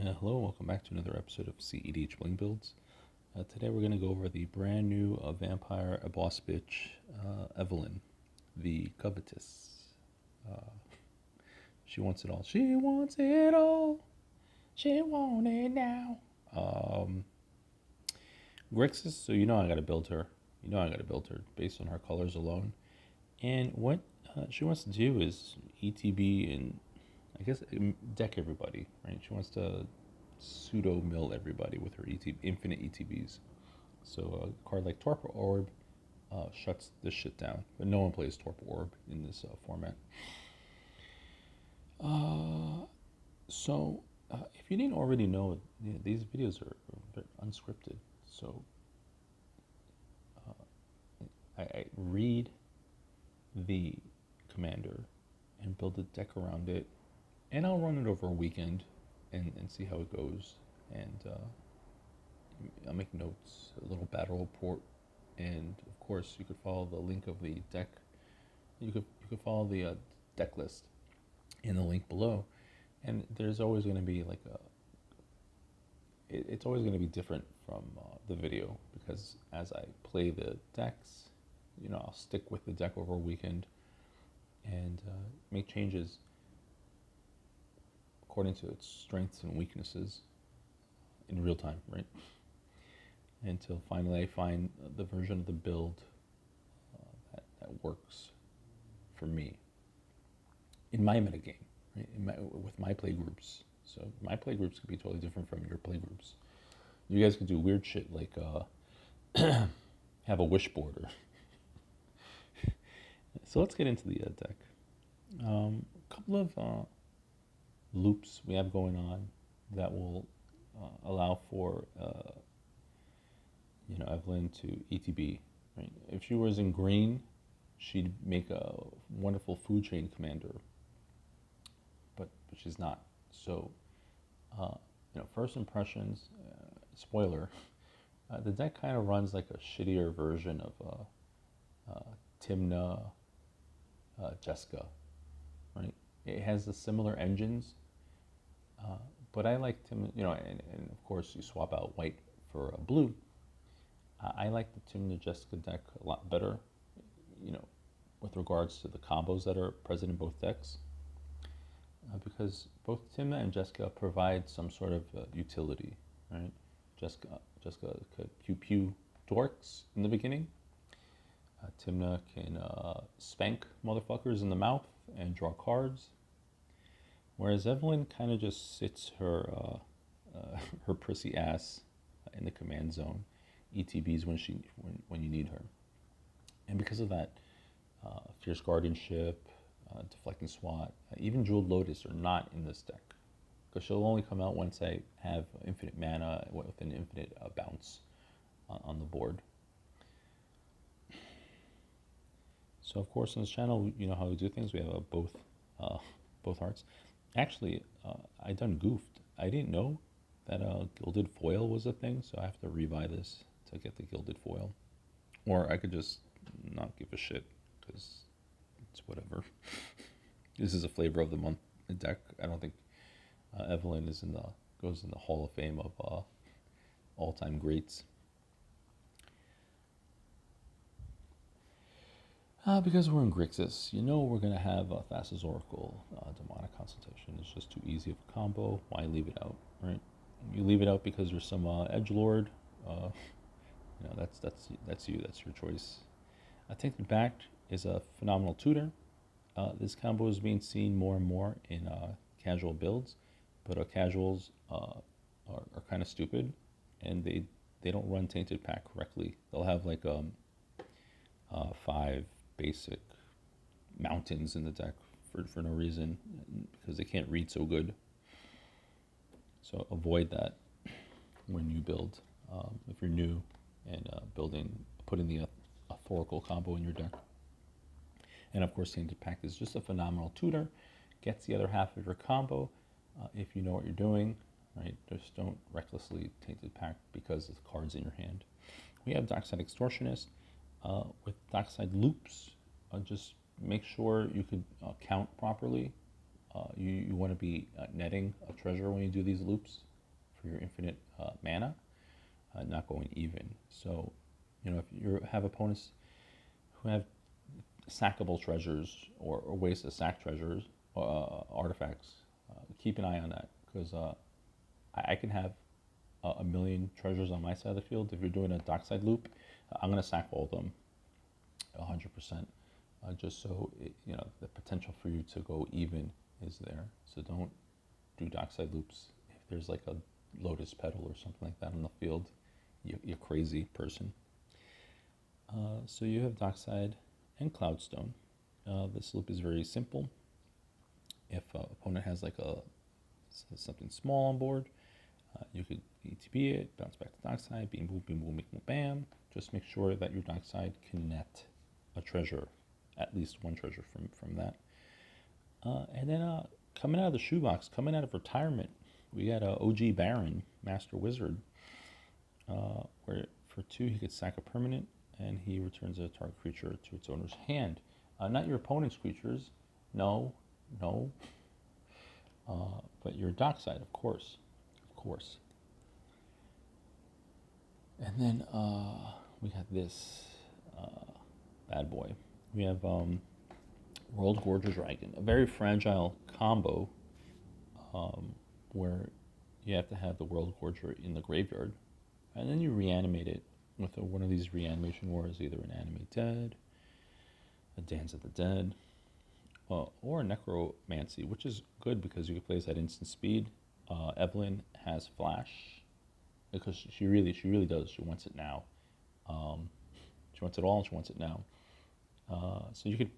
Hello, welcome back to another episode of cedh Bling Builds. Today we're going to go over the brand new vampire boss bitch, Evelyn, the covetous. She wants it all. She wants it all. She wants it now. Grixis, so you know I got to build her. Based on her colors alone. And what she wants to do is ETB and I guess deck everybody, right? She wants to pseudo mill everybody with her infinite ETBs. So a card like Torpor Orb shuts this shit down, but no one plays Torpor Orb in this format. So if you didn't already know, these videos are unscripted. So I read the commander and build a deck around it, and I'll run it over a weekend and see how it goes. And I'll make notes, a little battle report, and of course you could follow the link of the deck. You could follow the deck list in the link below, and there's always going to be like it's always going to be different from the video, because as I play the decks, I'll stick with the deck over a weekend and make changes according to its strengths and weaknesses in real time, right? Until finally I find the version of the build that works for me in my metagame, right? With my play groups. So my play groups could be totally different from your play groups. You guys could do weird shit like have a wish border. So let's get into the deck. A couple of loops we have going on that will allow for Evelyn to ETB. Right? If she was in green, she'd make a wonderful food chain commander, but she's not. So first impressions, spoiler, the deck kind of runs like a shittier version of Timna, Jessica, right? It has the similar engines, but I like Timna, and of course you swap out white for blue. I like the Timna Jessica deck a lot better, with regards to the combos that are present in both decks, because both Timna and Jessica provide some sort of utility, right? Jessica could pew dorks in the beginning. Timna can spank motherfuckers in the mouth and draw cards, whereas Evelyn kind of just sits her her prissy ass in the command zone, ETBs when you need her. And because of that, Fierce Guardianship, Deflecting SWAT, even Jeweled Lotus are not in this deck, because she'll only come out once I have infinite mana with an infinite bounce on the board. So of course on this channel, you know how we do things. We have both hearts. Actually, I done goofed. I didn't know that gilded foil was a thing, so I have to rebuy this to get the gilded foil. Or I could just not give a shit, because it's whatever. This is a flavor of the month deck. I don't think Evelyn goes in the Hall of Fame of all-time greats. Because we're in Grixis, we're going to have a Fastest Oracle, Demonic Consultation. It's just too easy of a combo. Why leave it out, right? You leave it out because there's some edgelord. That's you. That's your choice. Tainted Pact is a phenomenal tutor. This combo is being seen more and more in casual builds, but casuals are kind of stupid, and they don't run Tainted Pact correctly. They'll have like 5 basic mountains in the deck for no reason, because they can't read so good. So avoid that when you build, if you're new and putting the Thoracle combo in your deck. And of course, Tainted Pact is just a phenomenal tutor. Gets the other half of your combo if you know what you're doing, right? Just don't recklessly Tainted Pact because of the cards in your hand. We have Dockside Extortionist. With Dockside loops, just make sure you could count properly. You want to be netting a treasure when you do these loops, for your infinite mana, not going even. So, if you have opponents who have sackable treasures or ways to sack treasures, artifacts, keep an eye on that, because I can have a million treasures on my side of the field. If you're doing a Dockside loop, I'm going to sack all of them 100%, just so the potential for you to go even is there. So don't do Dockside loops if there's like a lotus petal or something like that on the field. You're crazy person. So you have Dockside and Cloudstone. This loop is very simple. If an opponent has like something small on board, you could ETB it, bounce back to Dockside, beam boom, beam boom, bam. Just make sure that your Dockside can net a treasure, at least one treasure from that. And then coming out of the shoebox, coming out of retirement, we got OG Barrin, Master Wizard, where for 2 he could sack a permanent, and he returns a target creature to its owner's hand. Not your opponent's creatures, no, but your Dockside, of course. And then we got this bad boy. We have Worldgorger Dragon, a very fragile combo where you have to have the Worldgorger in the graveyard, and then you reanimate it with one of these reanimation wars, either an Animate Dead, a Dance of the Dead, or a Necromancy, which is good because you can play this at instant speed. Evelyn has flash because she really does. She wants it now. She wants it all, and she wants it now. So you could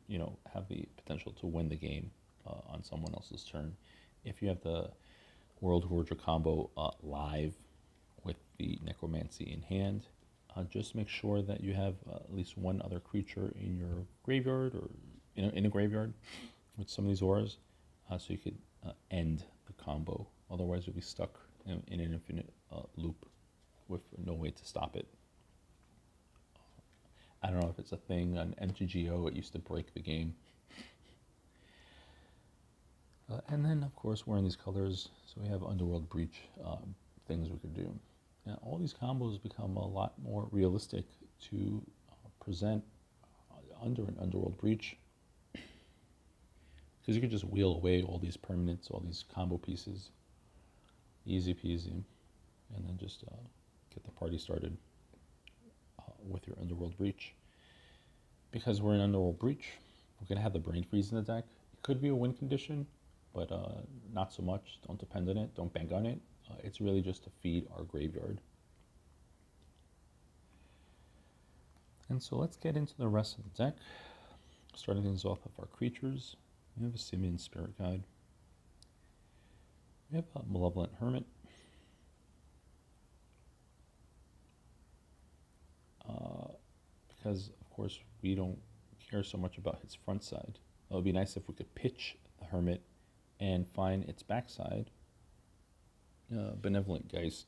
have the potential to win the game on someone else's turn if you have the Worldgorger combo live with the Necromancy in hand. Just make sure that you have at least one other creature in your graveyard or in a graveyard with some of these auras, so you could end the combo. Otherwise, you'll be stuck in an infinite loop with no way to stop it. I don't know if it's a thing on MTGO. It used to break the game. And then, of course, we're in these colors, so we have Underworld Breach things we could do. Now, all these combos become a lot more realistic to present under an Underworld Breach, because you could just wheel away all these permanents, all these combo pieces, easy peasy, and then just get the party started with your Underworld Breach. Because we're in Underworld Breach, we're going to have the Brain Freeze in the deck. It could be a win condition, but not so much. Don't depend on it. Don't bank on it. It's really just to feed our graveyard. And so let's get into the rest of the deck. Starting things off with our creatures. We have a Simian Spirit Guide. We have a Malevolent Hermit. Because, of course, we don't care so much about its front side. It would be nice if we could pitch the Hermit and find its backside, Benevolent Geist.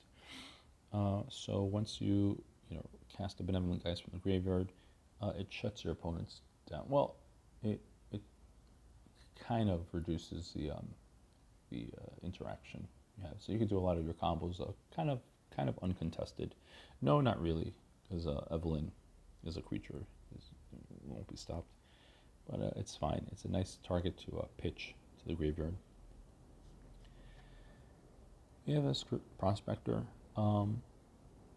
So once you cast a Benevolent Geist from the graveyard, it shuts your opponents down. Well, it kind of reduces the interaction you have. So you can do a lot of your combos kind of uncontested. No, not really, because Evelyn is a creature. It won't be stopped. But it's fine. It's a nice target to pitch to the graveyard. We have a Prospector.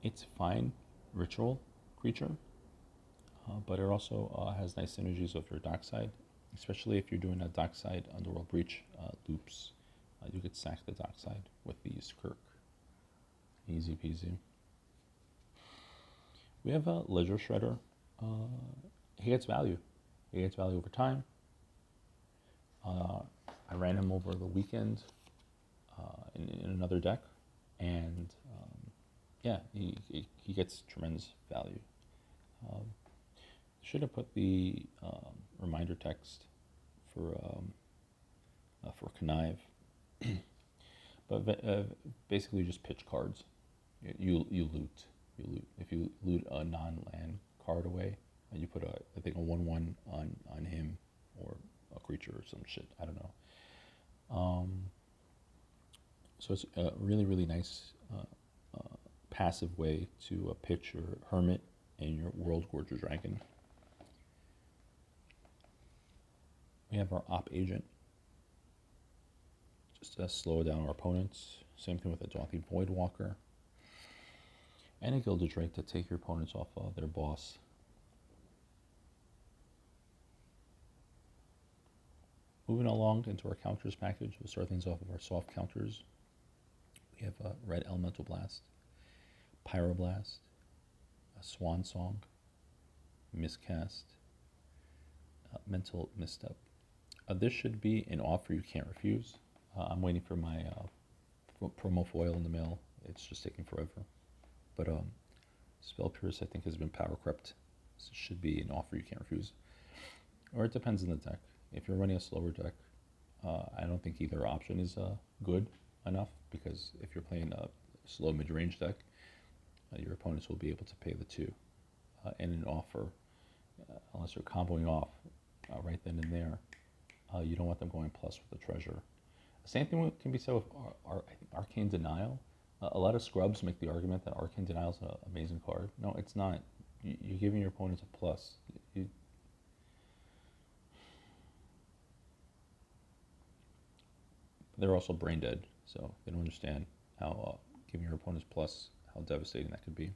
It's fine ritual creature, but it also has nice synergies with your Dockside, especially if you're doing a Dockside Underworld Breach loops. You could sack the Dockside with the Skirk. Easy peasy. We have a Ledger Shredder. He gets value. He gets value over time. I ran him over the weekend in another deck, and yeah, he gets tremendous value. Should have put the reminder text for Connive, but basically just pitch cards. You loot. If you loot a non-land card away, you put I think a 1/1 on him or a creature or some shit. I don't know. So it's a really nice passive way to pitch your Hermit and your Worldgorger Dragon. We have our Op Agent, just to slow down our opponents. Same thing with a Daughty Voidwalker. And a Gilded Drake to take your opponents off their boss. Moving along into our counters package, we'll start things off with our soft counters. We have a Red Elemental Blast, Pyroblast, a Swan Song, Miscast, Mental Misstep. This should be an offer you can't refuse. I'm waiting for my promo foil in the mail. It's just taking forever. But Spell Pierce, I think, has been power crept. So it should be an offer you can't refuse. Or it depends on the deck. If you're running a slower deck, I don't think either option is good enough, because if you're playing a slow mid-range deck, your opponents will be able to pay the 2. And an offer, unless you're comboing off right then and there, you don't want them going plus with the treasure. Same thing can be said with I think Arcane Denial. A lot of scrubs make the argument that Arcane Denial is an amazing card. No, it's not. You're giving your opponents a plus. They're also brain dead, so they don't understand how giving your opponents plus, how devastating that could be.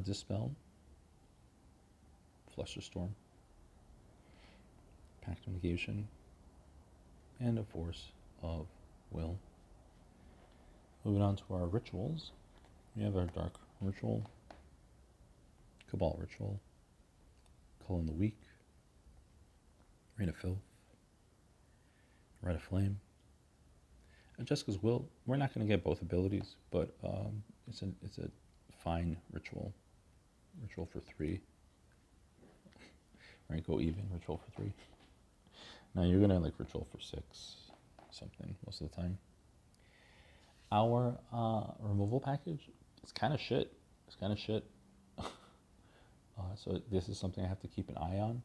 Dispel, Flusterstorm, Pact of Negation, and a Force of Will. Moving on to our rituals, we have our Dark Ritual, Cabal Ritual, Culling the Weak, Rain of Filth, Red of Flame, and Jessica's Will. We're not going to get both abilities, but it's a fine ritual. Ritual for 3. Right, go even. Ritual for 3. Now you're gonna like ritual for 6, something most of the time. Our removal package is kind of shit. It's kind of shit. So this is something I have to keep an eye on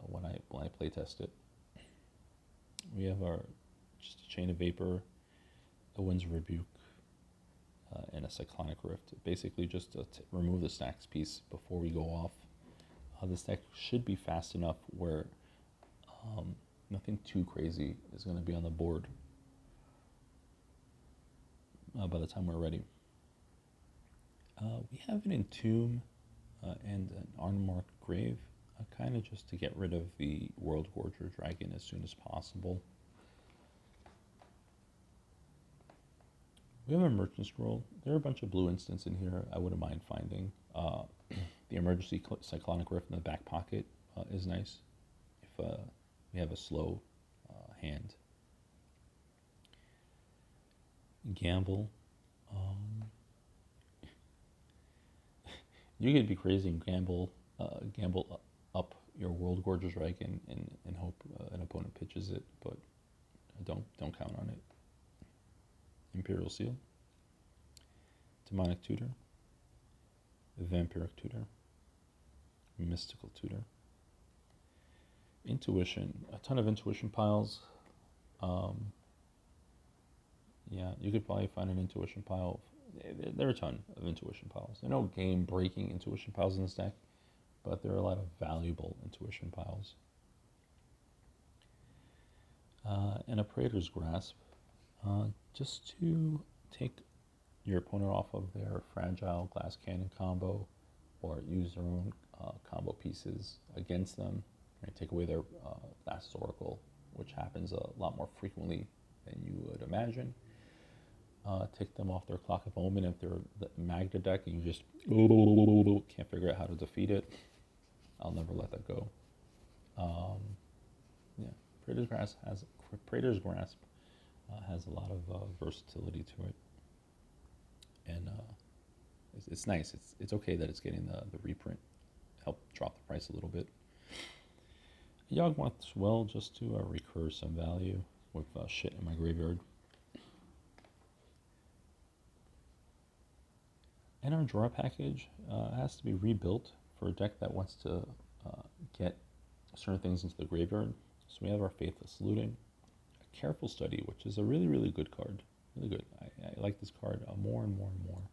when I play test it. We have our just a Chain of Vapor, a Winds of Rebuke, and a Cyclonic Rift. Basically just to remove the stacks piece before we go off. This deck should be fast enough where nothing too crazy is going to be on the board by the time we're ready. We have an Entomb and an Unmarked Grave, kind of just to get rid of the Worldgorger Dragon as soon as possible. We have a Merchant Scroll. There are a bunch of blue instants in here I wouldn't mind finding. The Emergency Cyclonic Rift in the back pocket is nice if we have a slow hand. Gamble. You could be crazy and gamble up your Worldgorger Dragon and hope an opponent pitches it, but don't count on it. Imperial Seal, Demonic Tutor, Vampiric Tutor, Mystical Tutor, Intuition, a ton of Intuition piles. Yeah, you could probably find an Intuition pile. There are a ton of Intuition piles. There are no game-breaking Intuition piles in this deck, but there are a lot of valuable Intuition piles. And a Praetor's Grasp, just to take your opponent off of their fragile glass cannon combo, or use their own combo pieces against them, right? Take away their last Thoracle, which happens a lot more frequently than you would imagine. Take them off their Clock of Omen if they're the Magda deck and you just can't figure out how to defeat it. I'll never let that go. Yeah, Praetor's Grasp has a lot of versatility to it, and it's nice. It's okay that it's getting the reprint, help drop the price a little bit. Yawgmoth as well, just to recur some value with shit in my graveyard. And our draw package has to be rebuilt for a deck that wants to get certain things into the graveyard. So we have our Faithless Looting, a Careful Study, which is a really, really good card. Really good. like this card more and more and more.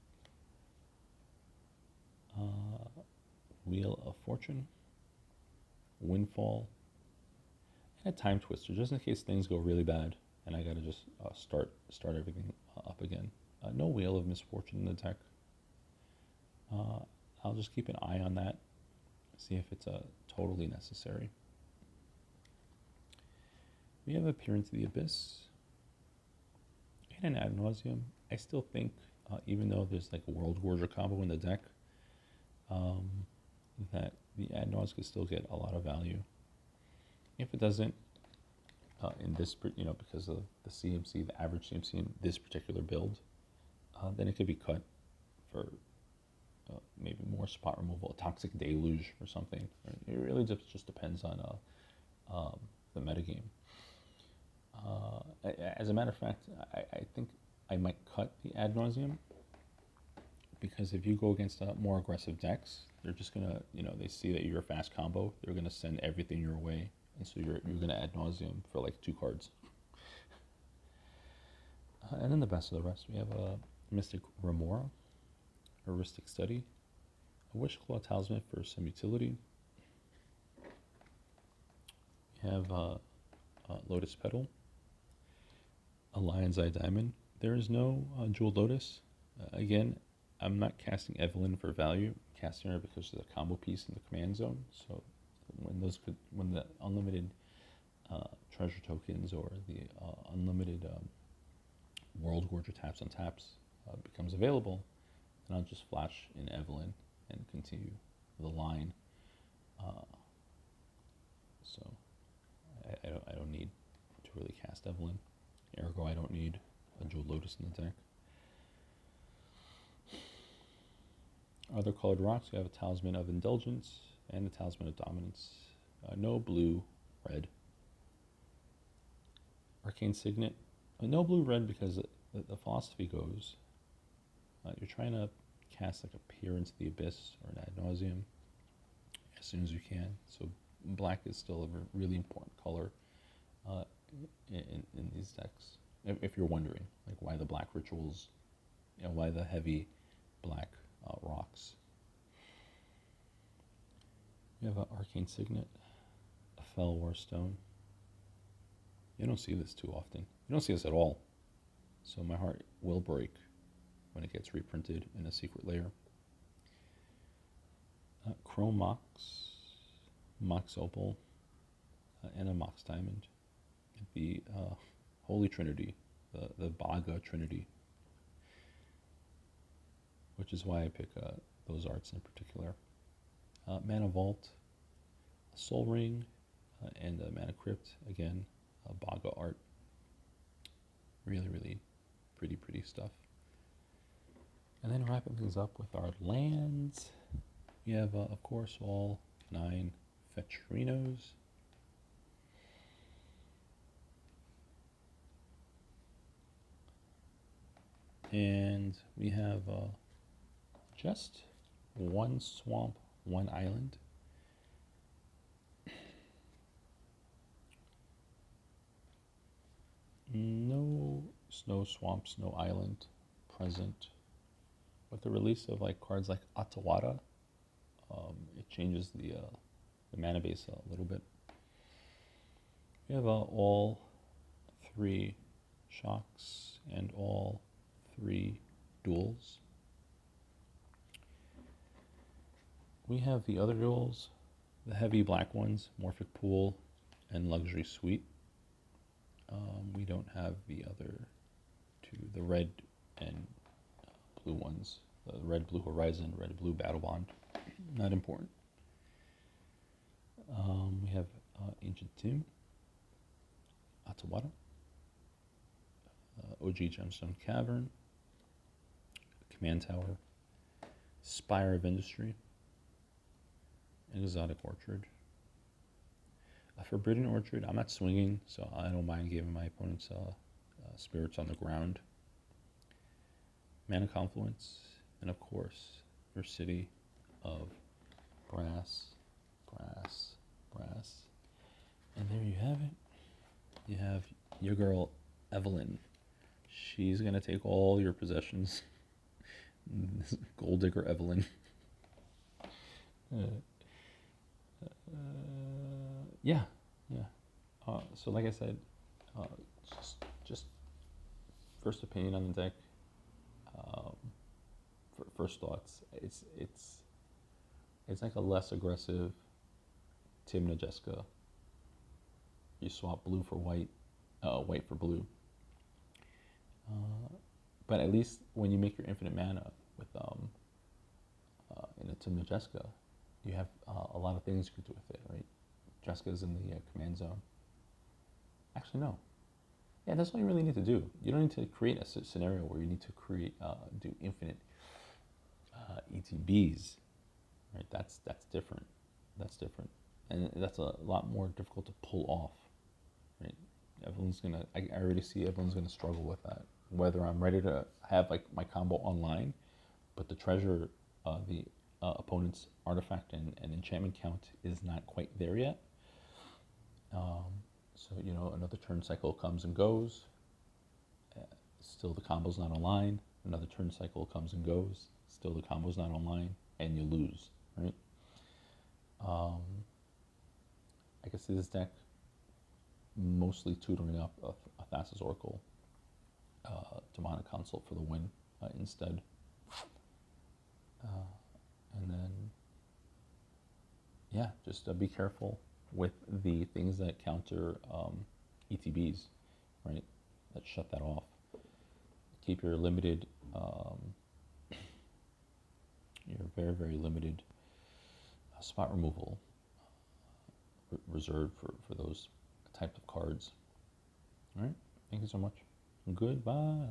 Wheel of Fortune, Windfall, and a Time Twister, just in case things go really bad and I gotta just start everything up again. No Wheel of Misfortune in the deck. I'll just keep an eye on that, see if it's totally necessary. We have a Peer into the Abyss and an Ad Nauseam. I still think, even though there's like a Worldgorger combo in the deck, that the Ad Nauseam could still get a lot of value. If it doesn't, in this, because of the CMC, the average CMC in this particular build, then it could be cut for maybe more spot removal, a Toxic Deluge or something. Right? It really just depends on the metagame. As a matter of fact, I think I might cut the Ad Nauseam, because if you go against more aggressive decks, they're just gonna, they see that you're a fast combo, they're gonna send everything your way, and so you're gonna Ad Nauseam for like 2 cards. And then the best of the rest, we have a Mystic Remora, Heuristic Study, a Wishclaw Talisman for some utility. We have Lotus Petal, a Lion's Eye Diamond. There is no Jeweled Lotus. Again, I'm not casting Evelyn for value. I'm casting her because of the combo piece in the command zone. So when the unlimited treasure tokens or the unlimited Worldgorger taps on taps becomes available, then I'll just flash in Evelyn and continue the line. So I don't need to really cast Evelyn. Ergo, I don't need a Jeweled Lotus in the deck. Other colored rocks, we have a Talisman of Indulgence and a Talisman of Dominance. No blue, red. Arcane Signet. No blue, red, because the philosophy goes, you're trying to cast like a Peer into the Abyss or an Ad Nauseam as soon as you can. So black is still a really important color in these decks. If you're wondering, like, why the black rituals, why the heavy black rocks. We have an Arcane Signet, a Fell War Stone. You don't see this too often. You don't see this at all. So my heart will break when it gets reprinted in a secret layer. Chrome Mox, Mox Opal, and a Mox Diamond. The Holy Trinity, the Baga Trinity, which is why I pick those arts in particular. Mana Vault, a Soul Ring, and a Mana Crypt, again, a Baga art. Really, really pretty stuff. And then wrapping things up with our lands, we have, of course, all 9 Fetcherinos. And we have just 1 swamp, 1 island. No snow swamp, snow island present. With the release of like cards like Atawada, it changes the mana base a little bit. We have all 3 shocks and all 3 duels. We have the other duels, the heavy black ones, Morphic Pool and Luxury Suite. We don't have the other 2, the red and blue ones, the red blue Horizon, red blue Battle Bond. Not important. We have Ancient Tomb, Atawada, OG Gemstone Cavern, Command Tower, Spire of Industry, and Exotic Orchard. A Forbidden Orchard, I'm not swinging, so I don't mind giving my opponents spirits on the ground. Mana Confluence, and of course, your City of Brass. And there you have it. You have your girl, Evelyn. She's gonna take all your possessions. Gold digger Evelyn. Yeah, yeah. So like I said, uh, just first opinion on the deck. Um, First thoughts. It's like a less aggressive Tim Najeska. You swap blue for white, white for blue. But at least when you make your infinite mana with in a Tim Najeska, you have a lot of things you could do with it, right? Jeska's in the command zone. Actually, no. Yeah, that's all you really need to do. You don't need to create a scenario where you need to create do infinite ETBs, right? That's different. That's different, and that's a lot more difficult to pull off, right? Evelyn's gonna. I already see Evelyn's gonna struggle with that. Whether I'm ready to have like my combo online, but the treasure, the opponent's artifact and enchantment count is not quite there yet. So another turn cycle comes and goes. Still the combo's not online. Another turn cycle comes and goes. Still the combo's not online, and you lose, right? I can see this deck mostly tutoring up a Thassa's Oracle Demonic Consult for the win instead. And then, yeah, just be careful with the things that counter ETBs, right? That shut that off. Keep your limited, your very, very limited spot removal reserved for those types of cards. All right, thank you so much. Goodbye.